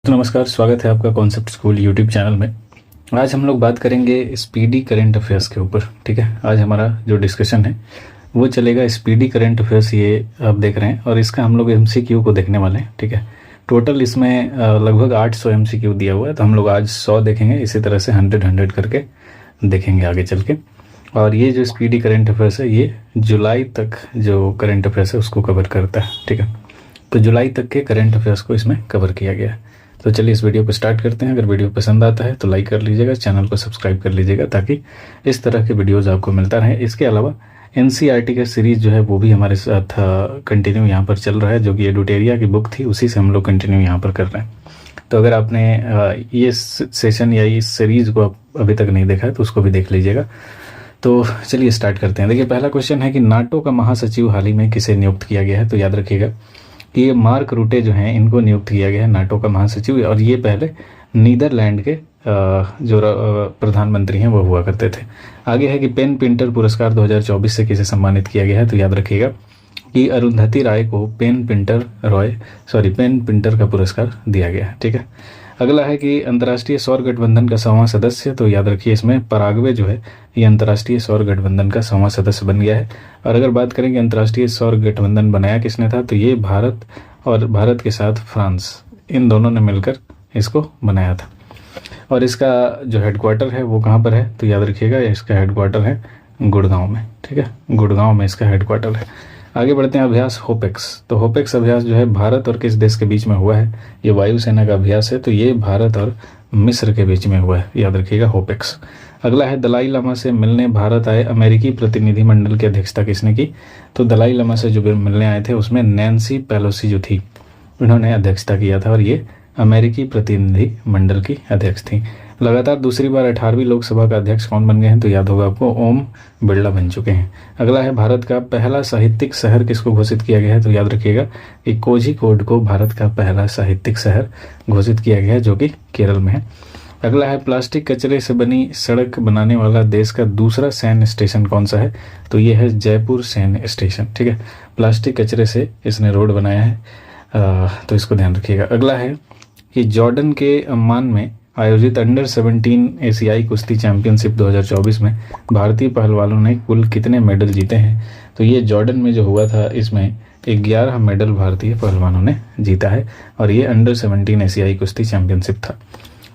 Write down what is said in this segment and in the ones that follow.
तो नमस्कार, स्वागत है आपका कॉन्सेप्ट स्कूल यूट्यूब चैनल में। आज हम लोग बात करेंगे स्पीडी करंट अफेयर्स के ऊपर। ठीक है, आज हमारा जो डिस्कशन है वो चलेगा स्पीडी करंट अफेयर्स। ये आप देख रहे हैं और इसका हम लोग एमसीक्यू को देखने वाले हैं। ठीक है, टोटल इसमें लगभग 800 एमसीक्यू दिया हुआ है, तो हम लोग आज 100 देखेंगे। इसी तरह से 100 करके देखेंगे आगे चल के। और ये जो स्पीडी करंट अफेयर्स है ये जुलाई तक जो करंट अफेयर्स है उसको कवर करता है। ठीक है, तो जुलाई तक के करंट अफेयर्स को इसमें कवर किया गया है। तो चलिए इस वीडियो को स्टार्ट करते हैं। अगर वीडियो पसंद आता है तो लाइक कर लीजिएगा, चैनल को सब्सक्राइब कर लीजिएगा ताकि इस तरह के वीडियोस आपको मिलता रहे। इसके अलावा एनसीईआरटी का सीरीज जो है वो भी हमारे साथ कंटिन्यू यहाँ पर चल रहा है, जो कि एडुटेरिया की बुक थी उसी से हम लोग कंटिन्यू यहाँ पर कर रहे हैं। तो अगर आपने ये सेशन या इस सीरीज को अभी तक नहीं देखा है तो उसको भी देख लीजिएगा। तो चलिए स्टार्ट करते हैं। देखिए, पहला क्वेश्चन है कि नाटो का महासचिव हाल ही में किसे नियुक्त किया गया है। तो याद रखिएगा कि ये मार्क रूटे जो हैं इनको नियुक्त किया गया है नाटो का महासचिव, और ये पहले नीदरलैंड के जो प्रधानमंत्री हैं वो हुआ करते थे। आगे है कि पेन पिंटर पुरस्कार 2024 से किसे सम्मानित किया गया है। तो याद रखिएगा कि अरुंधति राय को पेन पिंटर का पुरस्कार दिया गया है। ठीक है, अगला है कि अंतर्राष्ट्रीय सौर गठबंधन का 100वां सदस्य। तो याद रखिए इसमें पराग्वे जो है ये अंतर्राष्ट्रीय सौर गठबंधन का 100वां सदस्य बन गया है। और अगर बात करें कि अंतर्राष्ट्रीय सौर गठबंधन बनाया किसने था, तो ये भारत और भारत के साथ फ्रांस, इन दोनों ने मिलकर इसको बनाया था। और इसका जो हेडक्वार्टर है वो कहाँ पर है, तो याद रखिएगा इसका हेडक्वार्टर है गुड़गांव में। ठीक है, गुड़गांव में इसका हेडक्वार्टर है। आगे बढ़ते हैं, अभ्यास होपेक्स। तो होपेक्स अभ्यास जो है भारत और किस देश के बीच में हुआ है, ये वायुसेना का अभ्यास है। तो ये भारत और मिस्र के बीच में हुआ है, याद रखिएगा होपेक्स। अगला है दलाई लामा से मिलने भारत आए अमेरिकी प्रतिनिधिमंडल की अध्यक्षता किसने की। तो दलाई लामा से जो मिलने आए थे उसमें नैन्सी पेलोसी जो थी उन्होंने अध्यक्षता किया था, और ये अमेरिकी प्रतिनिधि मंडल की अध्यक्ष थी। लगातार दूसरी बार 18वीं लोकसभा का अध्यक्ष कौन बन गए हैं, तो याद होगा आपको ओम बिरला बन चुके हैं। अगला है भारत का पहला साहित्यिक शहर किसको घोषित किया गया है। तो याद रखिएगा कि कोझिकोड को भारत का पहला साहित्यिक शहर घोषित किया गया है, जो कि केरल में है। अगला है प्लास्टिक कचरे से बनी सड़क बनाने वाला देश का दूसरा सैन्य स्टेशन कौन सा है। तो ये है जयपुर सैन्य स्टेशन। ठीक है, प्लास्टिक कचरे से इसने रोड बनाया है, तो इसको ध्यान रखिएगा। अगला है कि जॉर्डन के अम्मान में आयोजित अंडर 17 एशियाई कुश्ती चैंपियनशिप 2024 में भारतीय पहलवानों ने कुल कितने मेडल जीते हैं। तो ये जॉर्डन में जो हुआ था इसमें 11 मेडल भारतीय पहलवानों ने जीता है, और ये अंडर 17 एशियाई कुश्ती चैंपियनशिप था।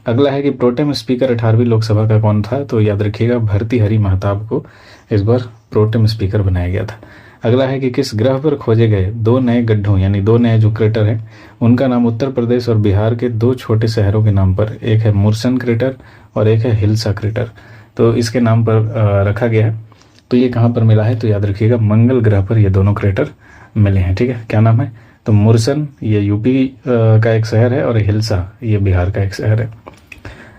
अगला है कि प्रोटेम स्पीकर 18वीं लोकसभा का कौन था। तो याद रखिएगा भर्तृहरि महताब को इस बार प्रोटेम स्पीकर बनाया गया था। अगला है कि किस ग्रह पर खोजे गए 2 नए गड्ढों यानी 2 नए जो क्रेटर हैं उनका नाम उत्तर प्रदेश और बिहार के 2 छोटे शहरों के नाम पर, एक है मुर्सन क्रेटर और एक है हिल्सा क्रेटर, तो इसके नाम पर रखा गया है। तो ये कहाँ पर मिला है, तो याद रखिएगा मंगल ग्रह पर ये दोनों क्रेटर मिले हैं। ठीक है, क्या नाम है, तो मुर्सन ये यूपी का एक शहर है और हिल्सा ये बिहार का एक शहर है।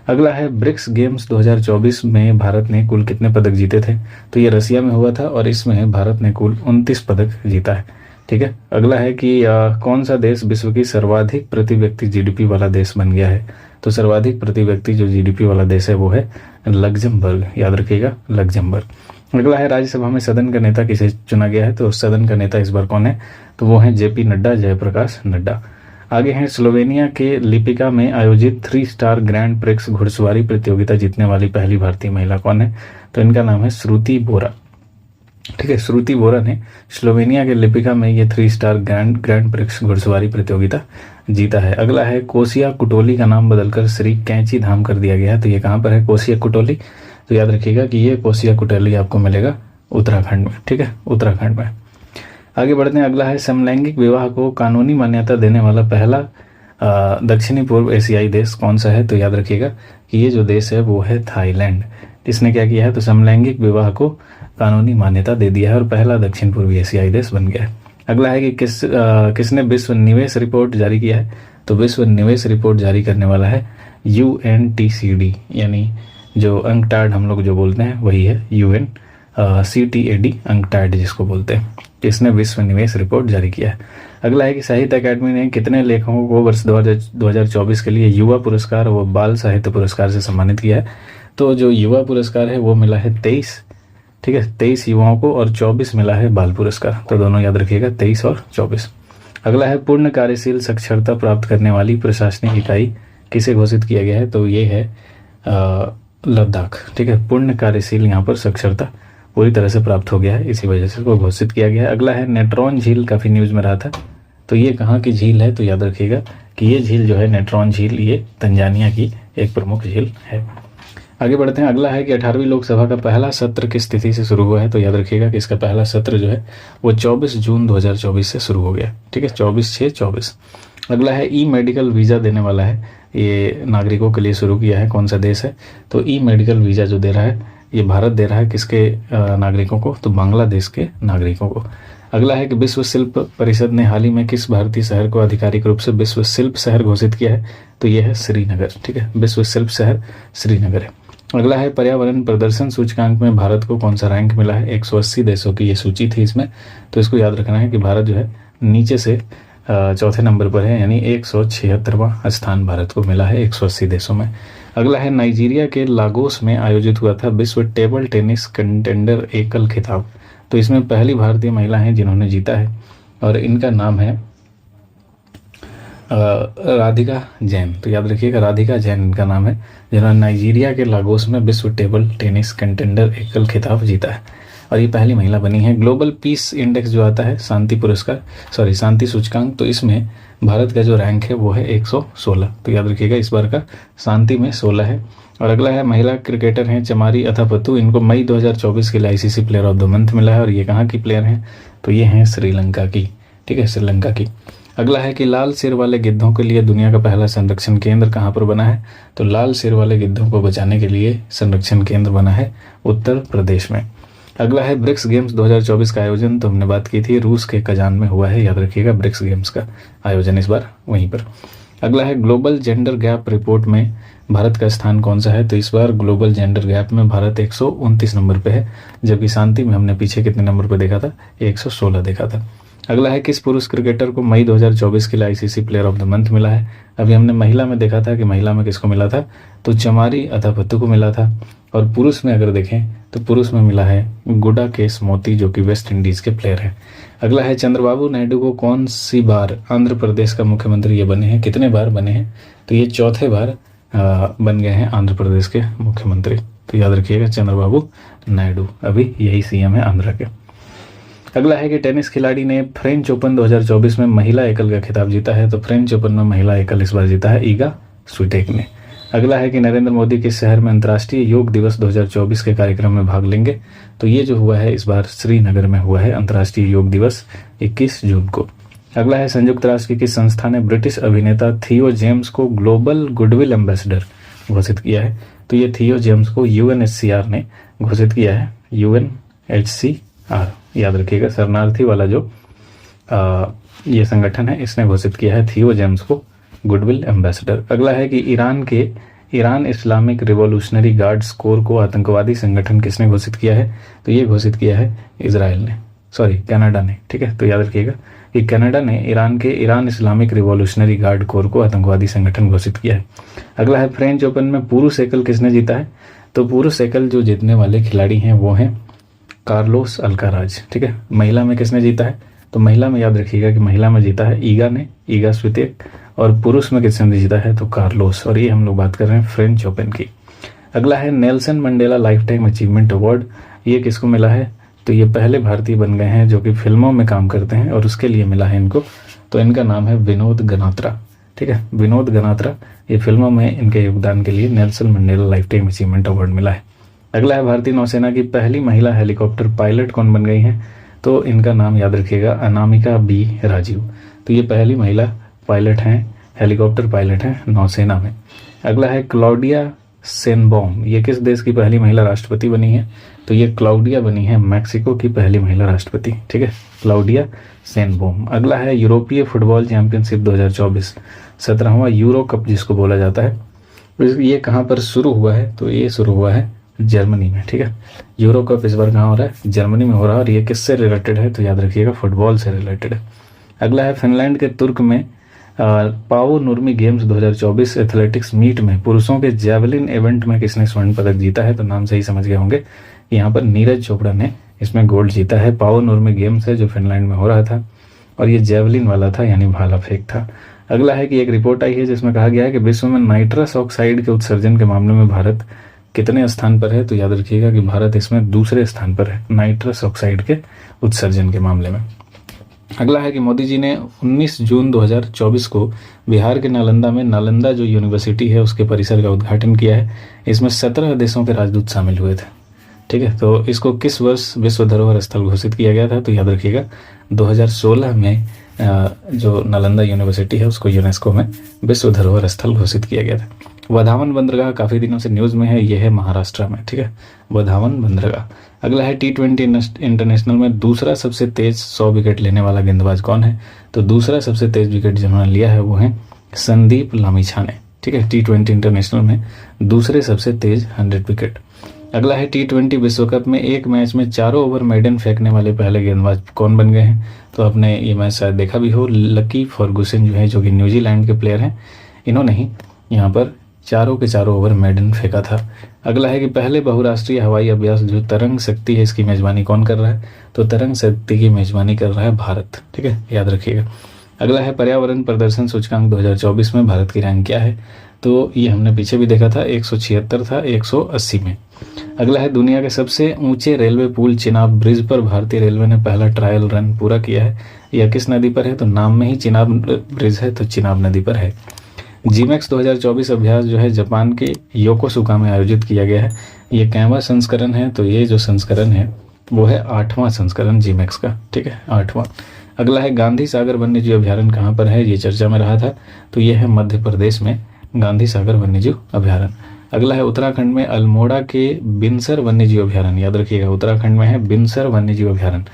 अगला है ब्रिक्स गेम्स 2024 में भारत ने कुल कितने पदक जीते थे। तो ये रसिया में हुआ था और इसमें भारत ने कुल 29 पदक जीता है। ठीक है, अगला है कि कौन सा देश विश्व की सर्वाधिक प्रति व्यक्ति जीडीपी वाला देश बन गया है। तो सर्वाधिक प्रति व्यक्ति जो जीडीपी वाला देश है वो है लग्जमबर्ग, याद रखिएगा लग्जमबर्ग। अगला है राज्यसभा में सदन का नेता किसे चुना गया है। तो सदन का नेता इस बार कौन है, तो वो है जेपी नड्डा, जयप्रकाश नड्डा। आगे हैं स्लोवेनिया के लिपिका में आयोजित 3 स्टार ग्रैंड प्रिक्स घुड़सवारी प्रतियोगिता जीतने वाली पहली भारतीय महिला कौन है। तो इनका नाम है श्रुति बोरा। ठीक है, श्रुति बोरा ने स्लोवेनिया के लिपिका में ये 3 स्टार ग्रैंड प्रिक्स घुड़सवारी प्रतियोगिता जीता है। अगला है कोसिया कुटोली का नाम बदलकर श्री कैंची धाम कर दिया गया है। तो ये कहाँ पर है कोसिया कुटोली, तो याद रखिएगा कि ये कोसिया कुटोली आपको मिलेगा उत्तराखंड में। ठीक है, उत्तराखंड में। आगे बढ़ते हैं, अगला है समलैंगिक विवाह को कानूनी मान्यता देने वाला पहला दक्षिणी पूर्व एशियाई देश कौन सा है। तो याद रखिएगा कि ये जो देश है वो है थाईलैंड। इसने क्या किया है, तो समलैंगिक विवाह को कानूनी मान्यता दे दिया है और पहला दक्षिण पूर्वी एशियाई देश बन गया है। अगला है कि किसने विश्व निवेश रिपोर्ट जारी किया है। तो विश्व निवेश रिपोर्ट जारी करने वाला है UNTCD, यानी जो अंकटाड हम लोग जो बोलते हैं वही है CTAD अंकटाड जिसको बोलते हैं। इसने विश्व निवेश रिपोर्ट जारी किया है। अगला है कि साहित्य अकादमी ने कितने लेखकों को वर्ष 2024 के लिए युवा पुरस्कार व बाल साहित्य पुरस्कार से सम्मानित किया है। तो जो युवा पुरस्कार है वो मिला है 23। ठीक है, 23 युवाओं को, और 24 मिला है बाल पुरस्कार। तो दोनों याद रखिएगा 23 और 24। अगला है पूर्ण कार्यशील साक्षरता प्राप्त करने वाली प्रशासनिक इकाई किसे घोषित किया गया है, तो ये है लद्दाख। ठीक है, पूर्ण कार्यशील यहाँ पर साक्षरता पूरी तरह से प्राप्त हो गया है, इसी वजह से इसको घोषित किया गया है। अगला है नेट्रॉन झील, काफ़ी न्यूज़ में रहा था, तो ये कहाँ की झील है, तो याद रखिएगा कि ये झील जो है नेट्रॉन झील, ये तंजानिया की एक प्रमुख झील है। आगे बढ़ते हैं। अगला है कि 18वीं लोकसभा का पहला सत्र किस तिथि से शुरू हुआ है, तो याद रखिएगा कि इसका पहला सत्र जो है वो 24 जून 2024 से शुरू हो गया। ठीक है, 24/6/24। अगला है ई मेडिकल वीज़ा देने वाला है, ये नागरिकों के लिए शुरू किया है, कौन सा देश है, तो ई मेडिकल वीज़ा जो दे रहा है ये भारत दे रहा है, किसके नागरिकों को, तो बांग्लादेश के नागरिकों को। अगला है कि विश्व शिल्प परिषद ने हाल ही में किस भारतीय शहर को आधिकारिक रूप से विश्व शिल्प शहर घोषित किया है, तो यह है श्रीनगर। ठीक है, विश्व शिल्प शहर श्रीनगर है। अगला है पर्यावरण प्रदर्शन सूचकांक में भारत को कौन सा रैंक मिला है, 180 देशों की ये सूची थी इसमें, तो इसको याद रखना है कि भारत जो है नीचे से चौथे नंबर पर है, यानी 176वां स्थान भारत को मिला है 180 देशों में। अगला है नाइजीरिया के लागोस में आयोजित हुआ था विश्व टेबल टेनिस कंटेंडर एकल खिताब, तो इसमें पहली भारतीय महिला हैं जिन्होंने जीता है और इनका नाम है राधिका जैन। तो याद रखिएगा राधिका जैन इनका नाम है, जिन्होंने नाइजीरिया के लागोस में विश्व टेबल टेनिस कंटेंडर एकल खिताब जीता है और ये पहली महिला बनी है। ग्लोबल पीस इंडेक्स जो आता है, शांति सूचकांक, तो इसमें भारत का जो रैंक है वो है 116। तो याद रखिएगा इस बार का शांति में 16 है। और अगला है महिला क्रिकेटर हैं चमारी अथापत्तु, इनको मई 2024 के लिए ICC player of the month मिला है और ये कहाँ की प्लेयर हैं, तो ये हैं श्रीलंका की। ठीक है, श्रीलंका की। अगला है कि लाल सिर वाले गिद्धों के लिए दुनिया का पहला संरक्षण केंद्र कहाँ पर बना है, तो लाल सिर वाले गिद्धों को बचाने के लिए संरक्षण केंद्र बना है उत्तर प्रदेश में। अगला है ब्रिक्स गेम्स 2024 का आयोजन, तो हमने बात की थी रूस के कजान में हुआ है, याद रखिएगा ब्रिक्स गेम्स का आयोजन इस बार वहीं पर। अगला है ग्लोबल जेंडर गैप रिपोर्ट में भारत का स्थान कौन सा है, तो इस बार ग्लोबल जेंडर गैप में भारत 129 नंबर पे है, जबकि शांति में हमने पीछे कितने नंबर पे देखा था, 116 देखा था। अगला है किस पुरुष क्रिकेटर को मई 2024 के लिए ICC player of the month मिला है। अभी हमने महिला में देखा था कि महिला में किसको मिला था, तो चमारी अथापत्तु को मिला था, और पुरुष में अगर देखें तो पुरुष में मिला है गुडाकेश मोती, जो कि वेस्ट इंडीज के प्लेयर हैं। अगला है चंद्रबाबू नायडू को कौन सी बार आंध्र प्रदेश का मुख्यमंत्री ये बने हैं, कितने बार बने हैं, तो ये चौथे बार बन गए हैं आंध्र प्रदेश के मुख्यमंत्री। तो याद रखिएगा चंद्रबाबू नायडू अभी यही सीएम है आंध्र के। अगला है कि टेनिस खिलाड़ी ने फ्रेंच ओपन 2024 में महिला एकल का खिताब जीता है, तो फ्रेंच ओपन में महिला एकल इस बार जीता है ईगा स्विटेक ने। अगला है कि नरेंद्र मोदी किस शहर में अंतर्राष्ट्रीय योग दिवस 2024 के कार्यक्रम में भाग लेंगे, तो ये जो हुआ है इस बार श्रीनगर में हुआ है अंतर्राष्ट्रीय योग दिवस 21 जून को। अगला है संयुक्त राष्ट्र की किस संस्था ने ब्रिटिश अभिनेता थियो जेम्स को ग्लोबल गुडविल एम्बेसडर घोषित किया है, तो ये थियो जेम्स को यूएनएचसीआर ने घोषित किया है, यूएनएचसीआर याद रखिएगा, शरणार्थी वाला जो ये संगठन है इसने घोषित किया है थियो जेम्स को गुडविल एम्बेसडर। अगला है कि Iran Islamic revolutionary guards core को आतंकवादी संगठन किसने घोषित किया है, तो ये घोषित किया है कनाडा ने। ठीक है, तो याद रखिएगा कि कनाडा ने Iran Islamic revolutionary guard core को आतंकवादी संगठन घोषित किया है। अगला है फ्रेंच ओपन में पुरुष एकल किसने जीता है, तो पुरुष एकल जो जीतने वाले खिलाड़ी हैं वो हैं कार्लोस अल्काराज। ठीक है, महिला में किसने जीता है, तो महिला में याद रखिएगा कि महिला में जीता है ईगा स्वितेक, और पुरुष में किसने जीता है, तो कार्लोस, और ये हम लोग बात कर रहे हैं फ्रेंच ओपन की। अगला है Nelson Mandela life time achievement award, ये किसको मिला है, तो ये पहले भारतीय बन गए हैं जो कि फिल्मों में काम करते हैं और उसके लिए मिला है इनको, तो इनका नाम है विनोद गनात्रा। ठीक है, विनोद गनात्रा, ये फिल्मों में इनके योगदान के लिए Nelson Mandela life time achievement award मिला है। अगला है भारतीय नौसेना की पहली महिला हेलीकॉप्टर पायलट कौन बन गई हैं, तो इनका नाम याद रखिएगा अनामिका बी राजीव, तो ये पहली महिला पायलट हैं, हेलीकॉप्टर पायलट हैं नौसेना में। अगला है क्लाउडिया सेनबॉम, ये किस देश की पहली महिला राष्ट्रपति बनी है, तो ये क्लाउडिया बनी है मैक्सिको की पहली महिला राष्ट्रपति। ठीक है, क्लाउडिया सेनबॉम। अगला है यूरोपीय फुटबॉल चैंपियनशिप 2024, 17वां यूरो कप जिसको बोला जाता है, ये कहाँ पर शुरू हुआ है, तो ये शुरू हुआ है जर्मनी में। ठीक है, यूरो कप इस बार कहाँ हो रहा है, जर्मनी में हो रहा है, और ये किससे रिलेटेड है, तो याद रखिएगा फुटबॉल से रिलेटेड है। अगला है फिनलैंड के तुर्क में पाओ नुर्मी गेम्स 2024 एथलेटिक्स मीट में पुरुषों के जैवलिन इवेंट में किसने स्वर्ण पदक जीता है, तो नाम से ही समझ गए होंगे, यहाँ पर नीरज चोपड़ा ने इसमें गोल्ड जीता है। पाओ नुर्मी गेम्स है जो फिनलैंड में हो रहा था, और ये जेवलिन वाला था, यानी भाला फेंक था। अगला है कि एक रिपोर्ट आई है जिसमें कहा गया है कि विश्व में नाइट्रस ऑक्साइड के उत्सर्जन के मामले में भारत कितने स्थान पर है। तो याद रखिएगा कि भारत इसमें दूसरे स्थान पर है नाइट्रस ऑक्साइड के उत्सर्जन के मामले में। अगला है कि मोदी जी ने 19 जून 2024 को बिहार के नालंदा में नालंदा जो यूनिवर्सिटी है उसके परिसर का उद्घाटन किया है। इसमें 17 देशों के राजदूत शामिल हुए थे। ठीक है, तो इसको किस वर्ष विश्व धरोहर स्थल घोषित किया गया था। तो याद रखिएगा 2016 में जो नालंदा यूनिवर्सिटी है उसको यूनेस्को में विश्व धरोहर स्थल घोषित किया गया था। वधावन बंदरगाह काफ़ी दिनों से न्यूज़ में है, ये है महाराष्ट्र में। ठीक है, वधावन बंदरगाह। अगला है T20 इंटरनेशनल में दूसरा सबसे तेज 100 विकेट लेने वाला गेंदबाज कौन है। तो दूसरा सबसे तेज विकेट जिन्होंने लिया है वो है संदीप लामिछाने। ठीक है, T20 इंटरनेशनल में दूसरे सबसे तेज 100 विकेट। अगला है T20 विश्व कप में एक मैच में चारों ओवर मेडन फेंकने वाले पहले गेंदबाज कौन बन गए हैं। तो आपने ये मैच शायद देखा भी हो, लकी फर्गुसन जो है, जो कि न्यूजीलैंड के प्लेयर हैं, इन्होंने ही यहाँ पर चारों के चारों ओवर मेडन फेंका था। अगला है कि पहले बहुराष्ट्रीय हवाई अभ्यास जो तरंग शक्ति है इसकी मेजबानी कौन कर रहा है। तो तरंग शक्ति की मेजबानी कर रहा है भारत। ठीक है, याद रखिएगा। अगला है पर्यावरण प्रदर्शन सूचकांक 2024 में भारत की रैंक क्या है। तो ये हमने पीछे भी देखा था, 176 था 180 में। अगला है दुनिया के सबसे ऊंचे रेलवे पुल चिनाब ब्रिज पर भारतीय रेलवे ने पहला ट्रायल रन पूरा किया है। यह किस नदी पर है। तो नाम में ही चिनाब ब्रिज है, तो चिनाब नदी पर है। जीमैक्स 2024 अभ्यास जो है जापान के योकोसुका में आयोजित किया गया है। ये कैवा संस्करण है। तो ये जो संस्करण है वो है 8वां संस्करण जीमैक्स का। ठीक है, 8वां। अगला है गांधी सागर वन्यजीव अभ्यारण्य कहाँ पर है, ये चर्चा में रहा था। तो ये है मध्य प्रदेश में गांधी सागर वन्यजीव अभ्यारण्य। अगला है उत्तराखंड में अल्मोड़ा के बिनसर वन्यजीव अभ्यारण्य। याद रखिएगा उत्तराखंड में है बिनसर वन्यजीव अभ्यारण्य।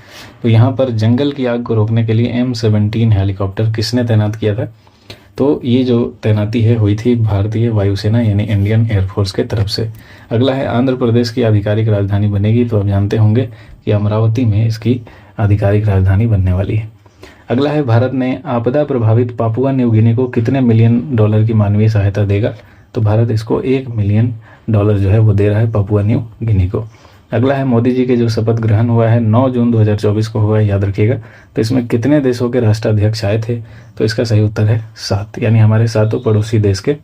तो यहाँ पर जंगल की आग को रोकने के लिए M17 हेलीकॉप्टर किसने तैनात किया था। तो ये जो तैनाती है हुई थी भारतीय वायुसेना यानी इंडियन एयरफोर्स के तरफ से। अगला है आंध्र प्रदेश की आधिकारिक राजधानी बनेगी। तो आप जानते होंगे कि अमरावती में इसकी आधिकारिक राजधानी बनने वाली है। अगला है भारत ने आपदा प्रभावित पापुआ न्यू गिनी को कितने मिलियन डॉलर की मानवीय सहायता देगा। तो भारत इसको $1 मिलियन जो है वो दे रहा है पापुआ न्यू गिनी को। अगला है मोदी जी के जो शपथ ग्रहण हुआ है 9 जून 2024 को हुआ है, याद रखिएगा। तो इसमें कितने देशों के राष्ट्राध्यक्ष आए थे। तो इसका सही उत्तर है 7, यानी हमारे 7 पड़ोसी देश के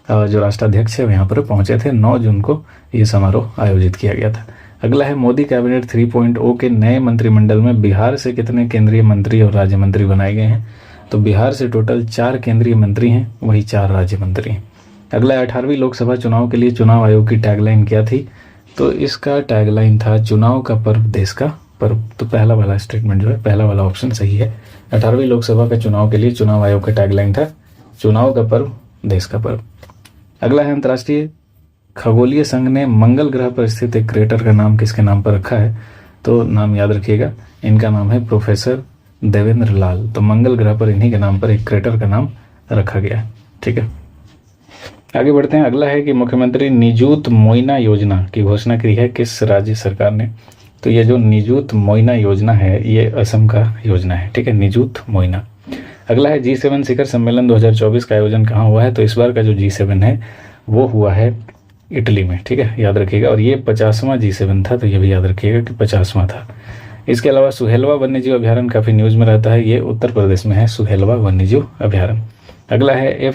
जो राष्ट्राध्यक्ष है वो यहाँ पर पहुंचे थे। 9 जून को ये समारोह आयोजित किया गया था। अगला है मोदी कैबिनेट 3.0 के नए मंत्रिमंडल में बिहार से कितने केंद्रीय मंत्री और राज्य मंत्री बनाए गए हैं। तो बिहार से टोटल 4 केंद्रीय मंत्री हैं, वही 4 राज्य मंत्री हैं। अगला है 18वीं लोकसभा चुनाव के लिए चुनाव आयोग की टैगलाइन क्या थी। तो इसका टैगलाइन था चुनाव का पर्व देश का पर्व। तो पहला वाला स्टेटमेंट जो है, पहला वाला ऑप्शन सही है। 18वीं लोकसभा के चुनाव के लिए चुनाव आयोग का टैगलाइन था चुनाव का पर्व देश का पर्व। अगला है अंतर्राष्ट्रीय खगोलीय संघ ने मंगल ग्रह पर स्थित एक क्रेटर का नाम किसके नाम पर रखा है। तो नाम याद रखिएगा, इनका नाम है प्रोफेसर देवेंद्र लाल। तो मंगल ग्रह पर इन्हीं के नाम पर एक क्रेटर का नाम रखा गया है। ठीक है, आगे बढ़ते हैं। अगला है कि मुख्यमंत्री निजुत मोइना योजना की घोषणा की है किस राज्य सरकार ने। तो ये जो निजुत मोइना योजना है ये असम का योजना है। ठीक है, निजुत मोइना। अगला है G7 शिखर सम्मेलन 2024 का आयोजन कहाँ हुआ है। तो इस बार का जो G7 है वो हुआ है इटली में। ठीक है, याद रखिएगा। और ये 50वां G7 था, तो ये भी याद रखिएगा कि 50वां था। इसके अलावा सुहेलवा वन्यजीव अभ्यारण्य काफ़ी न्यूज़ में रहता है, ये उत्तर प्रदेश में है सुहेलवा वन्यजीव अभ्यारण्य। अगला है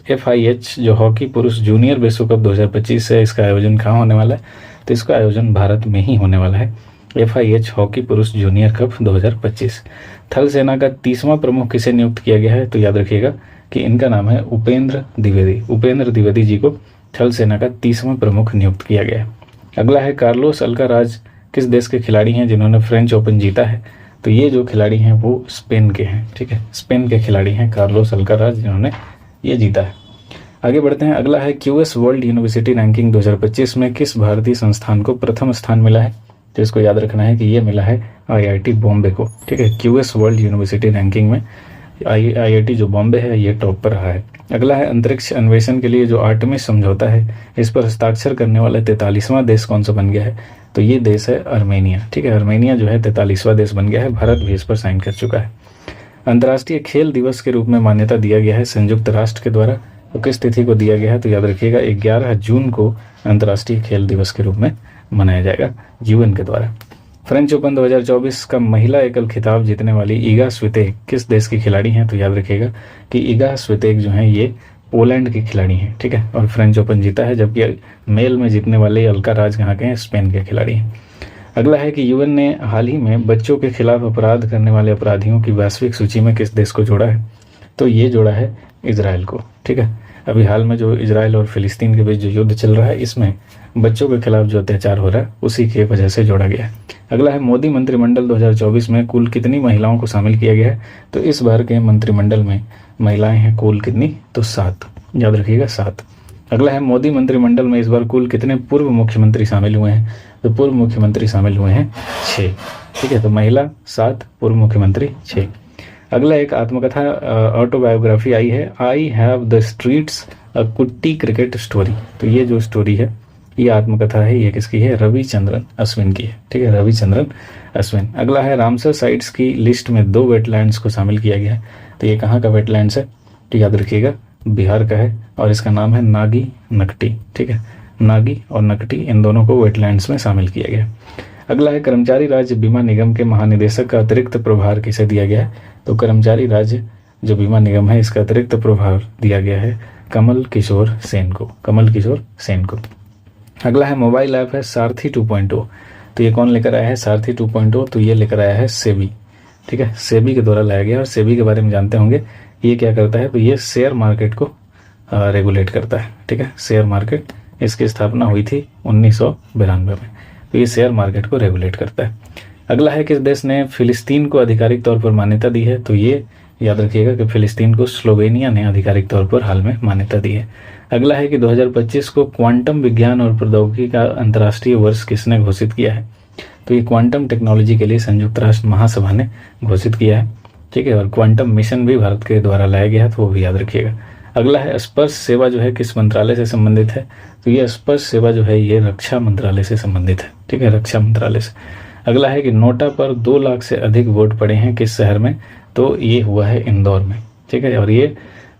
FIH जो हॉकी पुरुष जूनियर विश्व कप 2025 है, इसका आयोजन कहाँ होने वाला है। तो इसका आयोजन भारत में ही होने वाला है। FIH हॉकी पुरुष जूनियर कप 2025। थल सेना का 30वां प्रमुख किसे नियुक्त किया गया है। तो याद रखिएगा कि इनका नाम है उपेंद्र द्विवेदी। उपेंद्र द्विवेदी जी को थल सेना का 30वां प्रमुख नियुक्त किया गया है। अगला है कार्लोस अल्काराज किस देश के खिलाड़ी हैं जिन्होंने फ्रेंच ओपन जीता है। तो ये जो खिलाड़ी हैं वो स्पेन के हैं। ठीक है, स्पेन के खिलाड़ी हैं कार्लोस अल्काराज जिन्होंने ये जीता है। आगे बढ़ते हैं। अगला है QS वर्ल्ड यूनिवर्सिटी रैंकिंग 2025 में किस भारतीय संस्थान को प्रथम स्थान मिला है। तो इसको याद रखना है कि ये मिला है IIT बॉम्बे को। ठीक है, QS वर्ल्ड यूनिवर्सिटी रैंकिंग में IIT जो बॉम्बे है ये टॉप पर रहा है। अगला है अंतरिक्ष अन्वेषण के लिए जो आर्टेमिस समझौता है इस पर हस्ताक्षर करने वाला 43वां देश कौन सा बन गया है। तो ये देश है अर्मेनिया। ठीक है, अर्मेनिया जो है 43वां देश बन गया है। भारत भी इस पर साइन कर चुका है। अंतर्राष्ट्रीय खेल दिवस के रूप में मान्यता दिया गया है संयुक्त राष्ट्र के द्वारा। तो किस तिथि को दिया गया है। तो याद रखिएगा 11 जून को अंतर्राष्ट्रीय खेल दिवस के रूप में मनाया जाएगा UN के द्वारा। फ्रेंच ओपन 2024 का महिला एकल खिताब जीतने वाली ईगा स्वितेक किस देश की खिलाड़ी हैं? तो याद रखिएगा कि ईगा स्वितेक जो है ये पोलैंड की खिलाड़ी हैं, ठीक है, और फ्रेंच ओपन जीता है। जबकि मेल में जीतने वाले अल्काराज कहाँ के हैं? स्पेन के खिलाड़ी हैं। अगला है कि यूएन ने हाल ही में बच्चों के खिलाफ अपराध करने वाले अपराधियों की वैश्विक सूची में किस देश को जोड़ा है? तो ये जोड़ा है इजराइल को, ठीक है। अभी हाल में जो इजराइल और फिलिस्तीन के बीच जो युद्ध चल रहा है, इसमें बच्चों के खिलाफ जो अत्याचार हो रहा है उसी की वजह से जोड़ा गया है। अगला है मोदी मंत्रिमंडल 2024 में कुल कितनी महिलाओं को शामिल किया गया है? तो इस बार के मंत्रिमंडल में महिलाएं हैं कुल कितनी? तो 7, याद रखिएगा 7। अगला है मोदी मंत्रिमंडल में इस बार कुल कितने पूर्व मुख्यमंत्री शामिल हुए हैं? तो पूर्व मुख्यमंत्री शामिल हुए हैं 6, ठीक है। तो महिला 7, पूर्व मुख्यमंत्री 6। अगला एक आत्मकथा ऑटोबायोग्राफी आई है, आई हैव द स्ट्रीट्स अ कुट्टी क्रिकेट स्टोरी। तो ये जो स्टोरी है, ये आत्मकथा है, ये किसकी है? रविचंद्रन अश्विन की है, ठीक है, रविचंद्रन अश्विन। अगला है रामसर साइट्स की लिस्ट में 2 वेटलैंड्स को शामिल किया गया है। तो ये कहाँ का वेटलैंड्स है? तो याद रखिएगा बिहार का है और इसका नाम है नागी नकटी, ठीक है। नागी और नकटी इन दोनों को वेटलैंड्स में शामिल किया गया। अगला है कर्मचारी राज्य बीमा निगम के महानिदेशक का अतिरिक्त प्रभार किसे दिया गया है? तो कर्मचारी राज्य जो बीमा निगम है इसका अतिरिक्त प्रभार दिया गया है कमल किशोर सेन को, कमल किशोर सेन को। अगला है मोबाइल ऐप है सारथी 2.0। तो ये कौन लेकर आया है सारथी 2.0? तो ये लेकर आया है सेबी, ठीक है, सेबी के द्वारा लाया गया। और सेबी के बारे में जानते होंगे, ये क्या करता है? तो ये शेयर मार्केट को रेगुलेट करता है, ठीक है। शेयर मार्केट, इसकी स्थापना हुई थी 1992 में। तो ये शेयर मार्केट को रेगुलेट करता है। अगला है किस देश ने फिलिस्तीन को आधिकारिक तौर पर मान्यता दी है? तो ये याद रखिएगा कि फिलिस्तीन को स्लोवेनिया ने आधिकारिक तौर पर हाल में मान्यता दी है। अगला है कि 2025 को क्वांटम विज्ञान और प्रौद्योगिकी का अंतर्राष्ट्रीय वर्ष किसने घोषित किया है? तो ये क्वांटम टेक्नोलॉजी के लिए संयुक्त राष्ट्र महासभा ने घोषित किया है, ठीक है। और क्वांटम मिशन भी भारत के द्वारा लाया गया है, तो वो भी याद रखिएगा। अगला है स्पर्श सेवा जो है किस मंत्रालय से संबंधित है? तो ये स्पर्श सेवा जो है ये रक्षा मंत्रालय से संबंधित है, ठीक है, रक्षा मंत्रालय से। अगला है कि नोटा पर 2 लाख से अधिक वोट पड़े हैं किस शहर में? तो ये हुआ है इंदौर में, ठीक है। और ये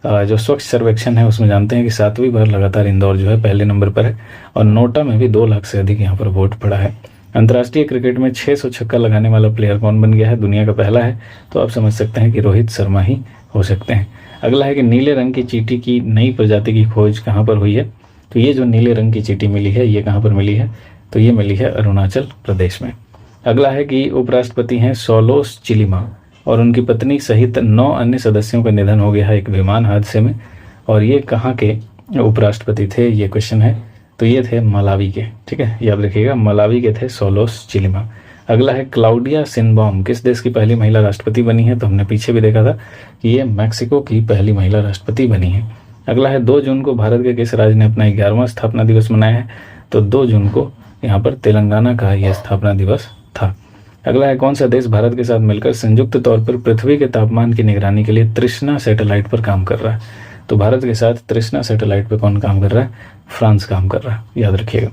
जो स्वच्छ सर्वेक्षण है उसमें जानते हैं कि 7वीं बार लगातार इंदौर जो है पहले नंबर पर है। और नोटा में भी 2 लाख से अधिक यहाँ पर वोट पड़ा है। अंतर्राष्ट्रीय क्रिकेट में 600 छक्का लगाने वाला प्लेयर कौन बन गया है? दुनिया का पहला है। तो आप समझ सकते हैं कि रोहित शर्मा ही हो सकते हैं। अगला है कि नीले रंग की चींटी की नई प्रजाति की खोज कहाँ पर हुई है? तो ये जो नीले रंग की चींटी मिली है ये कहाँ पर मिली है? तो ये मिली है अरुणाचल प्रदेश में। अगला है कि उपराष्ट्रपति हैं सोलोस चिलिमा और उनकी पत्नी सहित 9 अन्य सदस्यों का निधन हो गया है एक विमान हादसे में। और ये कहाँ के उपराष्ट्रपति थे? ये क्वेश्चन है। तो ये थे मलावी के, ठीक है, याद रखिएगा मलावी के थे सोलोस चिलिमा। अगला है क्लाउडिया शिनबॉम किस देश की पहली महिला राष्ट्रपति बनी है? तो हमने पीछे भी देखा था कि ये मैक्सिको की पहली महिला राष्ट्रपति बनी है। अगला है 2 जून को भारत के किस राज्य ने अपना 11वां स्थापना दिवस मनाया है? तो 2 जून को यहाँ पर तेलंगाना का यह स्थापना दिवस था। अगला है कौन सा देश भारत के साथ मिलकर संयुक्त तौर पर पृथ्वी के तापमान की निगरानी के लिए तृष्णा सैटेलाइट पर काम कर रहा है? तो भारत के साथ तृष्णा सैटेलाइट पर कौन काम कर रहा है? फ्रांस काम कर रहा है, याद रखिएगा।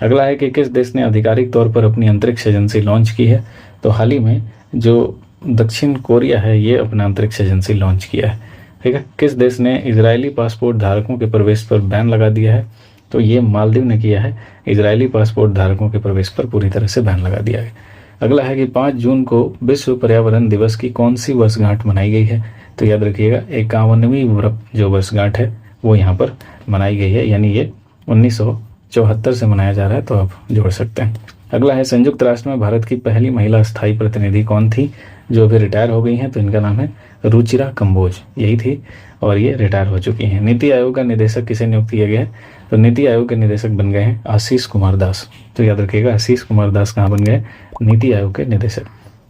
अगला है कि किस देश ने आधिकारिक तौर पर अपनी अंतरिक्ष एजेंसी लॉन्च की है? तो हाल ही में जो दक्षिण कोरिया है ये अपना अंतरिक्ष एजेंसी लॉन्च किया है, ठीक है। किस देश ने इजरायली पासपोर्ट धारकों के प्रवेश पर बैन लगा दिया है? तो ये मालदीव ने किया है। इजरायली पासपोर्ट धारकों के प्रवेश पर पूरी तरह से बैन लगा दिया है। अगला है कि 5 जून को विश्व पर्यावरण दिवस की कौन सी वर्षगांठ मनाई गई है? तो याद रखिएगा 51वीं जो वर्षगांठ है वो यहाँ पर मनाई गई है, यानी ये 1974 से मनाया जा रहा है, तो आप जोड़ सकते हैं। अगला है संयुक्त राष्ट्र में भारत की पहली महिला स्थायी प्रतिनिधि कौन थी जो अभी रिटायर हो गई हैं? तो इनका नाम है रुचिरा कंबोज, यही थी और ये रिटायर हो चुकी हैं। नीति आयोग का निदेशक किसे नियुक्त किया गया है? तो नीति आयोग के निदेशक बन गए हैं आशीष कुमार दास। तो याद रखिएगा आशीष कुमार दास कहाँ बन गए? नीति आयोग के निदेशक।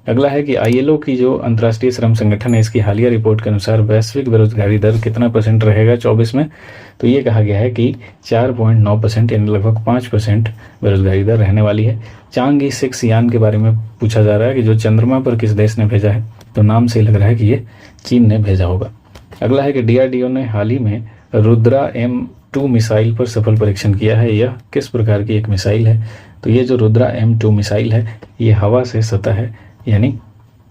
अगला है कि ILO की जो अंतर्राष्ट्रीय श्रम संगठन है इसकी हालिया रिपोर्ट के अनुसार वैश्विक बेरोजगारी दर कितना % रहेगा 24 में? तो ये कहा गया है कि 4.9% यानी लगभग 5% बेरोजगारी दर रहने वाली है। चांग 6 यान के बारे में पूछा जा रहा है कि जो चंद्रमा पर किस देश ने भेजा है? तो नाम से लग रहा है कि ये चीन ने भेजा होगा। अगला है कि DRDO ने हाल ही में रुद्रा M2 मिसाइल पर सफल परीक्षण किया है। यह किस प्रकार की एक मिसाइल है? तो ये जो रुद्रा M2 मिसाइल है ये हवा से सतह है, यानी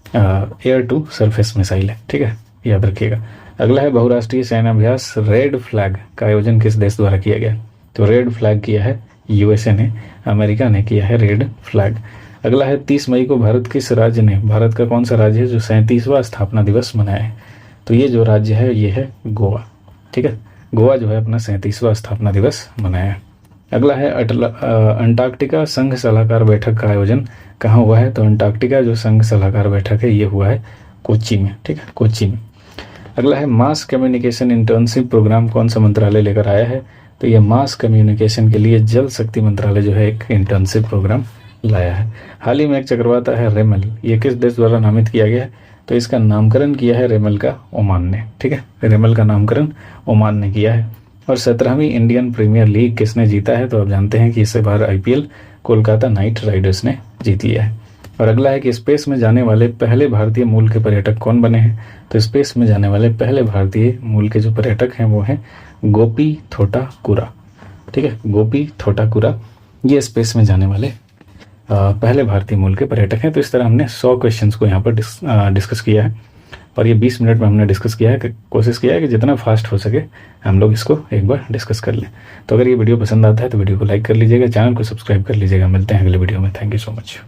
एयर टू सरफेस मिसाइल है, ठीक है, याद रखिएगा। अगला है बहुराष्ट्रीय सैन्याभ्यास रेड फ्लैग का आयोजन किस देश द्वारा किया गया? तो रेड फ्लैग किया है USA ने, अमेरिका ने किया है रेड फ्लैग। अगला है 30 मई को भारत किस राज्य ने, भारत का कौन सा राज्य है जो 37वां स्थापना दिवस मनाया है? तो ये जो राज्य है ये है गोवा। ठीक है, गोवा जो है अपना 37वां स्थापना दिवस मनाया है। अगला है अंटार्कटिका संघ सलाहकार बैठक का आयोजन कहाँ हुआ है? तो अंटार्कटिका जो संघ सलाहकार बैठक है ये हुआ है कोच्चि में। ठीक है, कोच्चि में। अगला है मास कम्युनिकेशन इंटर्नशिप प्रोग्राम कौन सा मंत्रालय लेकर आया है? तो ये मास कम्युनिकेशन के लिए जल शक्ति मंत्रालय जो है एक इंटर्नशिप प्रोग्राम लाया है। हाल ही में एक चक्रवात है रेमल, ये किस देश द्वारा नामित किया गया है? तो इसका नामकरण किया है रेमल का ओमान ने। ठीक है, रेमल का नामकरण ओमान ने किया है। और 17वीं इंडियन प्रीमियर लीग किसने जीता है? तो आप जानते हैं कि इससे बार IPL कोलकाता नाइट राइडर्स ने जीत लिया है। और अगला है कि स्पेस में जाने वाले पहले भारतीय मूल के पर्यटक कौन बने हैं? तो स्पेस में जाने वाले पहले भारतीय मूल के जो पर्यटक हैं वो हैं गोपी थोटाकुरा। ठीक है, गोपी थोटाकुरा ये स्पेस में जाने वाले पहले भारतीय मूल के पर्यटक हैं। तो इस तरह हमने 100 क्वेश्चंस को यहाँ पर डिस्कस किया है और ये 20 मिनट में हमने डिस्कस किया है कि कोशिश किया है कि जितना फास्ट हो सके हम लोग इसको एक बार डिस्कस कर लें। तो अगर ये वीडियो पसंद आता है तो वीडियो को लाइक कर लीजिएगा, चैनल को सब्सक्राइब कर लीजिएगा। मिलते हैं अगले वीडियो में। Thank you so much.